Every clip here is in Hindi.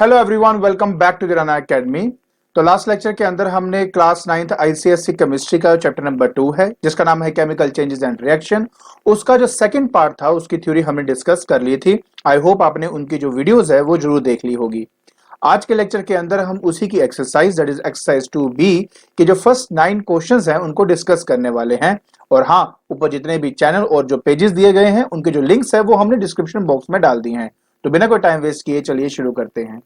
Hello everyone, welcome back to गिराना एकेडमी। तो लास्ट लेक्चर के अंदर हमने क्लास 9th आईसीएससी केमिस्ट्री का चैप्टर नंबर 2 है जिसका नाम है केमिकल चेंजेस एंड रिएक्शन। उसका जो सेकंड पार्ट था उसकी थ्योरी हमने डिस्कस कर ली थी। आई होप आपने उनकी जो वीडियोस है वो जरूर देख ली होगी। आज के लेक्चर के अंदर हम उसी की exercise that is exercise 2B के जो फर्स्ट 9 क्वेश्चंस हैं उनको डिस्कस करने वाले हैं। और हाँ, ऊपर जितने भी चैनल और जो पेजेस दिए गए हैं उनके जो लिंक्स है वो हमने डिस्क्रिप्शन बॉक्स में डाल दिए हैं। तो बिना कोई टाइम वेस्ट किए चलिए शुरू करते हैं।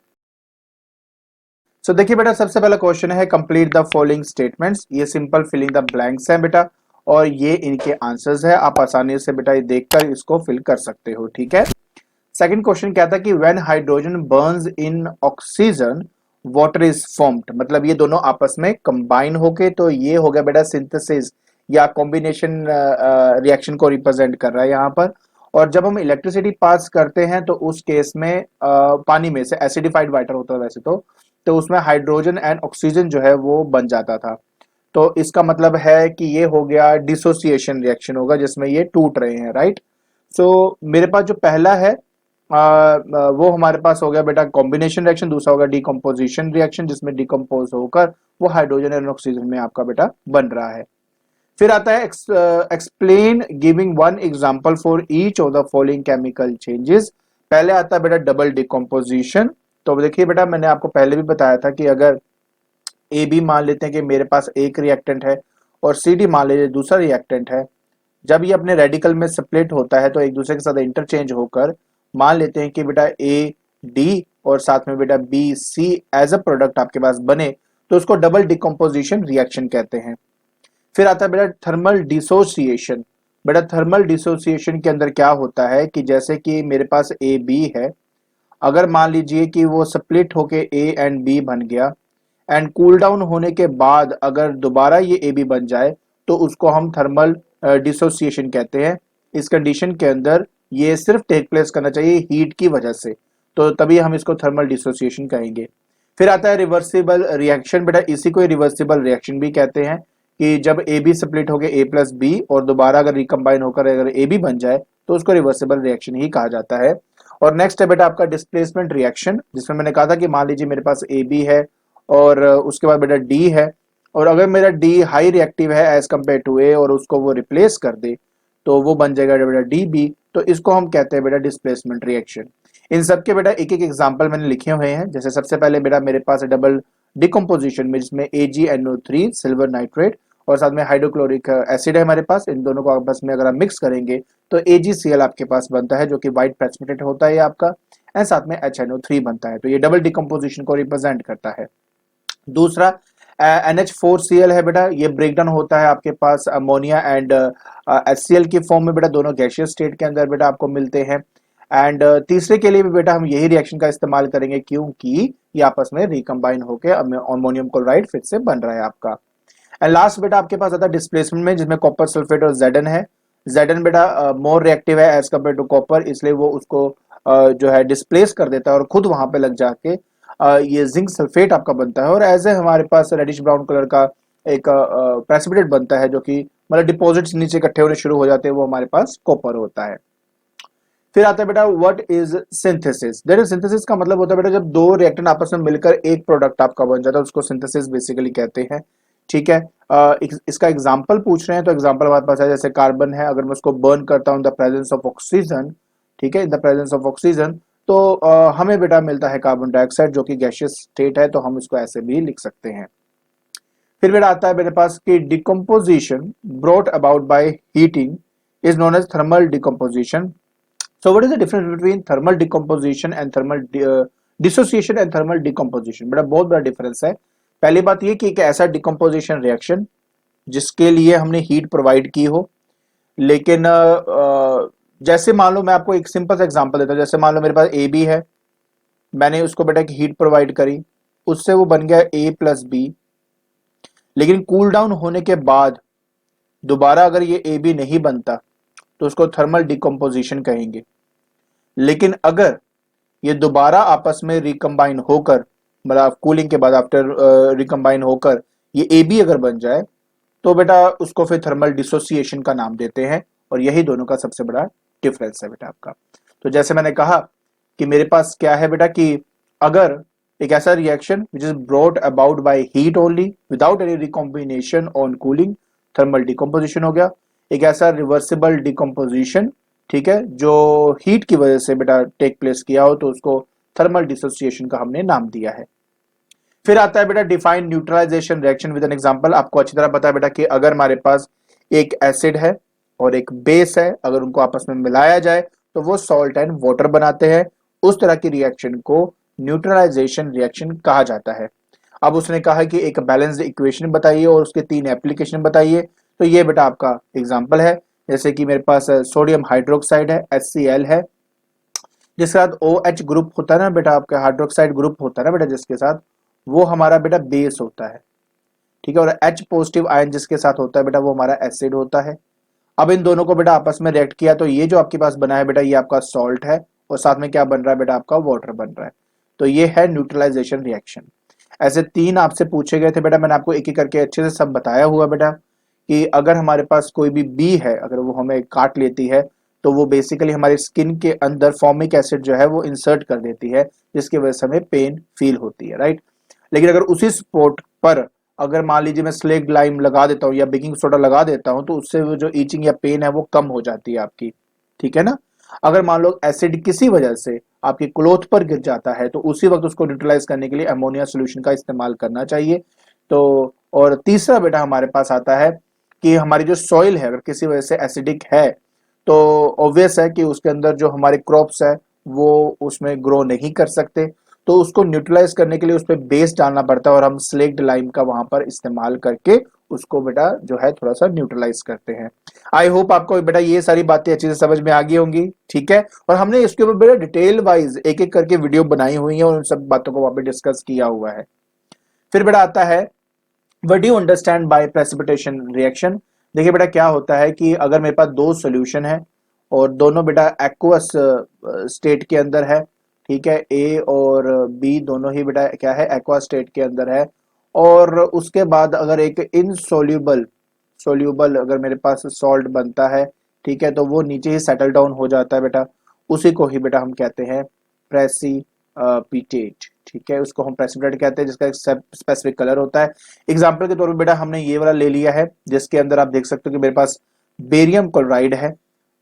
देखिए बेटा, सबसे पहला क्वेश्चन है कंप्लीट द फॉलोइंग स्टेटमेंट्स। ये सिंपल फिलिंग द ब्लैंक्स है बेटा और ये इनके आंसर्स है। आप आसानी से बेटा ये देखकर इसको फिल कर सकते हो, ठीक है। सेकंड क्वेश्चन क्या था कि when hydrogen Burns in oxygen water is formed, मतलब ये दोनों आपस में कंबाइन होके तो ये हो गया बेटा सिंथेसिस या कॉम्बिनेशन रिएक्शन को रिप्रेजेंट कर रहा है यहाँ पर। और जब हम इलेक्ट्रिसिटी पास करते हैं तो उस केस में पानी में से एसिडिफाइड वाटर होता है वैसे तो उसमें हाइड्रोजन एंड ऑक्सीजन जो है वो बन जाता था। तो इसका मतलब है कि ये हो गया डिसोसिएशन रिएक्शन होगा जिसमें ये टूट रहे हैं, राइट। मेरे पास जो पहला है वो हमारे पास हो गया बेटा कॉम्बिनेशन रिएक्शन, दूसरा होगा डिकम्पोजिशन रिएक्शन जिसमें डिकम्पोज होकर वो हाइड्रोजन एंड ऑक्सीजन में आपका बेटा बन रहा है। फिर आता है explain giving one example for each of the following chemical changes. पहले आता है बेटा डबल डिकम्पोजिशन। तो देखिए बेटा, मैंने आपको पहले भी बताया था कि अगर ए बी मान लेते हैं कि मेरे पास एक रिएक्टेंट है और सी डी मान लीजिए दूसरा रिएक्टेंट है। जब ये अपने रेडिकल में स्प्लिट होता है तो एक दूसरे के साथ इंटरचेंज होकर मान लेते हैं कि बेटा ए डी और साथ में बेटा B C as a product आपके पास बने तो उसको डबल डिकम्पोजिशन रिएक्शन कहते हैं। फिर आता है बेटा थर्मल डिसोसिएशन। बेटा थर्मल डिसोसिएशन के अंदर क्या होता है कि जैसे कि मेरे पास ए बी है, अगर मान लीजिए कि वो स्प्लिट होके ए एंड बी बन गया एंड कूल डाउन होने के बाद अगर दोबारा ये ए बी बन जाए तो उसको हम थर्मल डिसोसिएशन कहते हैं। इस कंडीशन के अंदर ये सिर्फ टेक प्लेस करना चाहिए हीट की वजह से, तो तभी हम इसको थर्मल डिसोसिएशन कहेंगे। फिर आता है रिवर्सिबल रिएक्शन। बेटा इसी को रिवर्सिबल रिएक्शन भी कहते हैं कि जब ए बी स्प्लिट होकर ए प्लस बी और दोबारा अगर रिकम्बाइन होकर अगर ए बी बन जाए तो उसको रिवर्सिबल रिएक्शन ही कहा जाता है। और नेक्स्ट है बेटा आपका डिस्प्लेसमेंट रिएक्शन, जिसमें मैंने कहा था कि मान लीजिए मेरे पास ए बी है और उसके बाद बेटा डी है, और अगर मेरा डी हाई रिएक्टिव है एज कम्पेयर टू ए और उसको वो रिप्लेस कर दे तो वो बन जाएगा बेटा डी बी। तो इसको हम कहते हैं बेटा डिस्प्लेसमेंट रिएक्शन। इन सब के बेटा एक एक एग्जांपल मैंने लिखे हुए हैं। जैसे सबसे पहले बेटा मेरे पास है डबल डिकम्पोजिशन में जिसमें AgNO3 सिल्वर नाइट्रेट और साथ में हाइड्रोक्लोरिक एसिड है हमारे पास। इन दोनों को आपस में अगर आप मिक्स करेंगे तो AgCl आपके पास बनता है जो कि व्हाइट प्रेसिपिटेट होता है आपका, एंड साथ में HNO3 बनता है। तो ये डबल डिकम्पोजिशन को रिप्रेजेंट करता है। दूसरा NH4Cl है बेटा, ये ब्रेकडाउन होता है आपके पास अमोनिया एंड HCl की फॉर्म में बेटा, दोनों गैसियस स्टेट के अंदर बेटा आपको मिलते हैं। एंड तीसरे के लिए भी बेटा हम यही रिएक्शन का इस्तेमाल करेंगे क्योंकि ये आपस में रिकम्बाइन होकर अमोनियम क्लोराइड फिर से बन रहा है आपका। एंड लास्ट बेटा आपके पास आता है डिस्प्लेसमेंट में जिसमें कॉपर सल्फेट और Zn है। Zn बेटा मोर रिएक्टिव है एज कम्पेयर टू कॉपर, इसलिए वो उसको जो है डिस्प्लेस कर देता है और खुद वहां पे लग जाके ये जिंक सल्फेट आपका बनता है और एज ए हमारे पास रेडिश ब्राउन कलर का एक प्रेसिपिटेट बनता है जो कि मतलब डिपॉजिट्स नीचे इकट्ठे होने शुरू हो जाते हैं, वो हमारे पास कॉपर होता है। फिर आता है बेटा व्हाट इज सिंथेसिस। देखिए सिंथेसिस का मतलब होता है बेटा जब दो रिएक्टेंट आपस में मिलकर एक प्रोडक्ट आपका बन जाता है उसको सिंथेसिस बेसिकली कहते हैं, ठीक है। इसका एग्जांपल पूछ रहे हैं तो एग्जांपल हमारे पास है जैसे कार्बन है, अगर मैं उसको बर्न करता हूं in the presence of oxygen, ठीक है, in the presence of oxygen तो हमें बेटा मिलता है कार्बन डाइऑक्साइड जो कि गैसियस स्टेट है, तो हम इसको ऐसे भी लिख सकते हैं। फिर बेटा आता है मेरे पास कि decomposition brought about by heating is known as thermal decomposition. So what is the difference between thermal decomposition and thermal dissociation and thermal decomposition? बेटा बहुत बड़ा डिफरेंस है। पहली बात ये कि एक ऐसा डिकम्पोजिशन रिएक्शन जिसके लिए हमने हीट प्रोवाइड की हो, लेकिन जैसे मान लो मैं आपको एक सिंपल सा एग्जांपल देता हूँ। जैसे मान लो मेरे पास ए बी है, मैंने उसको बेटा एक हीट प्रोवाइड करी, उससे वो बन गया ए प्लस बी, लेकिन कूल डाउन होने के बाद दोबारा अगर ये ए बी नहीं बनता तो उसको थर्मल डिकम्पोजिशन कहेंगे। लेकिन अगर ये दोबारा आपस में रिकम्बाइन होकर मतलब कूलिंग के बाद आफ्टर रिकम्बाइन होकर ये ए बी अगर बन जाए तो बेटा उसको फिर थर्मल डिसोसिएशन का नाम देते हैं, और यही दोनों का सबसे बड़ा डिफरेंस है बेटा आपका। तो जैसे मैंने कहा कि मेरे पास क्या है बेटा कि अगर एक ऐसा reaction which is brought about by heat only without any recombination on cooling, thermal decomposition हो गया। एक ऐसा रिवर्सिबल डिकम्पोजिशन, ठीक है, जो हीट की वजह से बेटा टेक प्लेस किया हो तो उसको थर्मल डिसोसिएशन का हमने नाम दिया है। फिर आता है बेटा define neutralisation reaction with an example. आपको अच्छी तरह पता है बेटा कि अगर हमारे पास एक एसिड है और एक बेस है, अगर उनको आपस में मिलाया जाए तो वो सॉल्ट एंड वाटर बनाते हैं। उस तरह की रिएक्शन को न्यूट्रलाइजेशन रिएक्शन कहा जाता है। अब उसने कहा कि एक बैलेंस्ड इक्वेशन बताइए और उसके 3 एप्लीकेशन बताइए। तो ये बेटा आपका एग्जांपल है, जैसे कि मेरे पास सोडियम हाइड्रोक्साइड है, HCl है, जिसके साथ OH ग्रुप होता है ना बेटा, आपका हाइड्रोक्साइड ग्रुप होता है ना बेटा, जिसके साथ वो हमारा बेटा बेस होता है, ठीक है। और H पॉजिटिव आयन जिसके साथ होता है बेटा वो हमारा एसिड होता है। अब इन दोनों को बेटा आपस में रिएक्ट किया तो ये जो आपके पास बना है बेटा ये आपका सॉल्ट है और साथ में क्या बन रहा है बेटा, आपका वाटर बन रहा है। तो ये है न्यूट्रलाइजेशन रिएक्शन। ऐसे 3 आपसे पूछे गए थे बेटा, मैंने आपको एक एक करके अच्छे से सब बताया हुआ बेटा कि अगर हमारे पास कोई भी बी है, अगर वो हमें काट लेती है तो वो बेसिकली हमारे स्किन के अंदर फॉर्मिक एसिड जो है वो इंसर्ट कर देती है, जिसकी वजह से हमें पेन फील होती है, राइट। लेकिन अगर उसी स्पॉट पर अगर मान लीजिए मैं स्लेक्ट लाइम लगा देता हूँ या बेकिंग सोडा लगा देता हूँ तो उससे वो जो ईचिंग या पेन है वो कम हो जाती है आपकी, ठीक है ना। अगर मान लो एसिड किसी वजह से आपके क्लोथ पर गिर जाता है तो उसी वक्त उसको न्यूट्रलाइज करने के लिए अमोनिया सोल्यूशन का इस्तेमाल करना चाहिए। तो और तीसरा बेटा हमारे पास आता है कि हमारी जो सॉइल है अगर किसी वजह से एसिडिक है तो ऑब्वियस है कि उसके अंदर जो हमारे क्रॉप्स है वो उसमें ग्रो नहीं कर सकते, तो उसको न्यूट्रलाइज करने के लिए उस पर बेस डालना पड़ता है और हम स्लेक्ड लाइम का वहां पर इस्तेमाल करके उसको बेटा जो है थोड़ा सा न्यूट्रलाइज करते हैं। आई होप आपको बेटा ये सारी बातें अच्छे से समझ में आ गई होंगी, ठीक है। और हमने इसके ऊपर बेटा डिटेल वाइज एक एक करके वीडियो बनाई हुई है और उन सब बातों को वहां पे डिस्कस किया हुआ है। फिर बेटा आता है what do you understand by precipitation reaction. देखिए बेटा क्या होता है कि अगर मेरे पास 2 सॉल्यूशन है और दोनों बेटा एक्वस स्टेट के अंदर है, ठीक है, ए और बी दोनों ही बेटा क्या है, एक्वा स्टेट के अंदर है। और उसके बाद अगर एक इनसोल्यूबल सोल्यूबल अगर मेरे पास सॉल्ट बनता है, ठीक है, तो वो नीचे ही सेटल डाउन हो जाता है बेटा, उसी को ही बेटा हम कहते हैं प्रेसिपिटेट, ठीक है, उसको हम प्रेसिपिटेट कहते हैं जिसका एक स्पेसिफिक कलर होता है। एग्जाम्पल के तौर पर बेटा हमने ये वाला ले लिया है जिसके अंदर आप देख सकते हो कि मेरे पास बेरियम क्लोराइड है,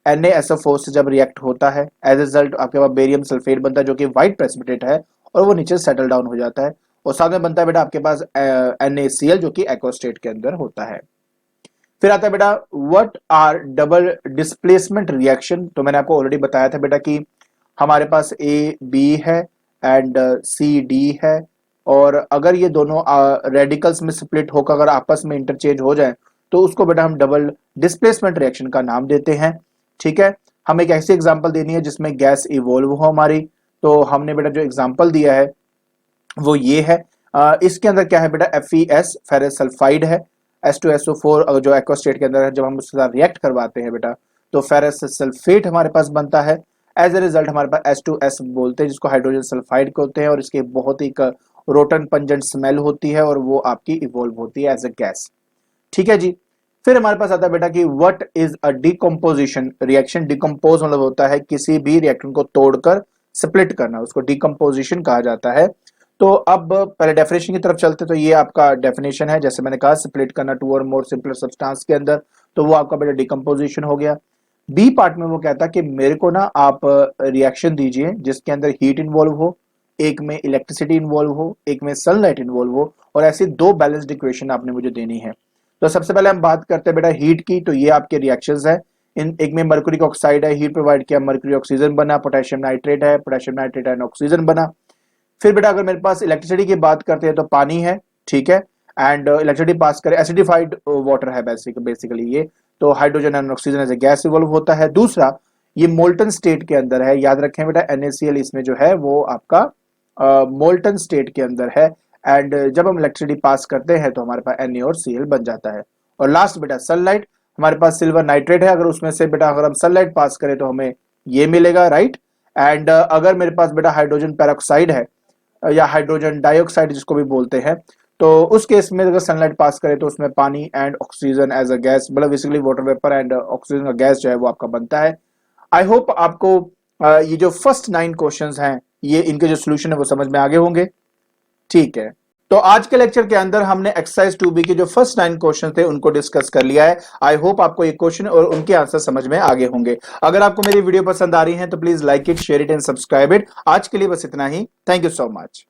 NaSO4 से जब रिएक्ट होता है एज रिजल्ट आपके पास बेरियम सल्फेट बनता है जो कि व्हाइट प्रेसिपिटेट है और वो नीचे सेटल डाउन हो जाता है। और साथ में बनता है बेटा आपके पास NaCl जो कि एक्वा स्टेट के अंदर होता है। फिर आता है बेटा what are double displacement reaction. तो मैंने आपको ऑलरेडी बताया था बेटा कि हमारे पास A B है एंड C D है, और अगर ये दोनों रेडिकल्स में स्प्लिट होकर अगर आपस में इंटरचेंज हो जाए तो उसको बेटा हम डबल डिस्प्लेसमेंट रिएक्शन का नाम देते हैं, ठीक है। हमें एक ऐसी एग्जांपल देनी है जिसमें गैस इवॉल्व हो हमारी, तो हमने बेटा जो एग्जांपल दिया है वो ये है। इसके अंदर क्या है बेटा, FeS फेरस सल्फाइड है, H2SO4 जो एक्वा स्टेट के अंदर है, जब हम उसके साथ रिएक्ट करवाते हैं बेटा तो फेरस सल्फेट हमारे पास बनता है। एज ए रिजल्ट हमारे पास H2S बोलते हैं जिसको हाइड्रोजन सल्फाइड कहते हैं, और इसके बहुत ही रोटन पंजेंट स्मेल होती है और वो आपकी इवॉल्व होती है एज ए गैस, ठीक है जी। फिर हमारे पास आता है बेटा कि what is a decomposition reaction. Decompose मतलब होता है किसी भी रिएक्शन को तोड़कर स्प्लिट करना, उसको डिकम्पोजिशन कहा जाता है। तो अब पहले डेफिनेशन की तरफ चलते, तो ये आपका डेफिनेशन है, जैसे मैंने कहा स्प्लिट करना 2 और मोर सिंपलर सब्सटेंस के अंदर, तो वो आपका बेटा डिकम्पोजिशन हो गया। बी पार्ट में वो कहता कि मेरे को ना आप रिएक्शन दीजिए जिसके अंदर हीट इन्वॉल्व हो, एक में इलेक्ट्रिसिटी इन्वॉल्व हो, एक में सनलाइट इन्वॉल्व हो, और ऐसी 2 बैलेंस्ड इक्वेशन आपने मुझे देनी है। तो सबसे पहले हम बात करते हैं बेटा हीट की, तो ये आपके रिएक्शंस है। इन एक में मर्क्यूरिक ऑक्साइड है, हीट प्रोवाइड किया, मर्क्यूरी ऑक्सीजन बना, पोटेशियम नाइट्रेट है, पोटेशियम नाइट्रेट एंड ऑक्सीजन बना। फिर बेटा अगर मेरे पास इलेक्ट्रिसिटी की बात करते हैं तो पानी है, ठीक है, एंड इलेक्ट्रिसिटी पास करे, एसिडिफाइड वाटर है बेसिकली ये, तो hydrogen and oxygen as a gas evolve होता है। दूसरा ये मोल्टन स्टेट के अंदर है, याद रखें बेटा NaCl इसमें जो है वो आपका मोल्टन स्टेट के अंदर है, एंड जब हम इलेक्ट्रिसिटी पास करते हैं तो हमारे पास Na और Cl बन जाता है। और लास्ट बेटा सनलाइट, हमारे पास सिल्वर नाइट्रेट है, अगर उसमें से बेटा अगर हम सनलाइट पास करें तो हमें ये मिलेगा, राइट। एंड अगर मेरे पास बेटा हाइड्रोजन पेरोक्साइड है या हाइड्रोजन डाइऑक्साइड जिसको भी बोलते हैं, तो उस केस में अगर सनलाइट पास करे तो उसमें पानी and oxygen as a gas, मतलब basically water vapour and oxygen का गैस जो है वो आपका बनता है। आई होप आपको ये जो फर्स्ट 9 क्वेश्चंस हैं ये इनके जो सोल्यूशन है वो समझ में आगे होंगे। ठीक है, तो आज के लेक्चर के अंदर हमने एक्सरसाइज 2B के जो फर्स्ट 9 क्वेश्चन थे उनको डिस्कस कर लिया है। आई होप आपको ये क्वेश्चन और उनके आंसर समझ में आगे होंगे। अगर आपको मेरी वीडियो पसंद आ रही है तो please like it, share it and subscribe it. आज के लिए बस इतना ही। Thank you so much.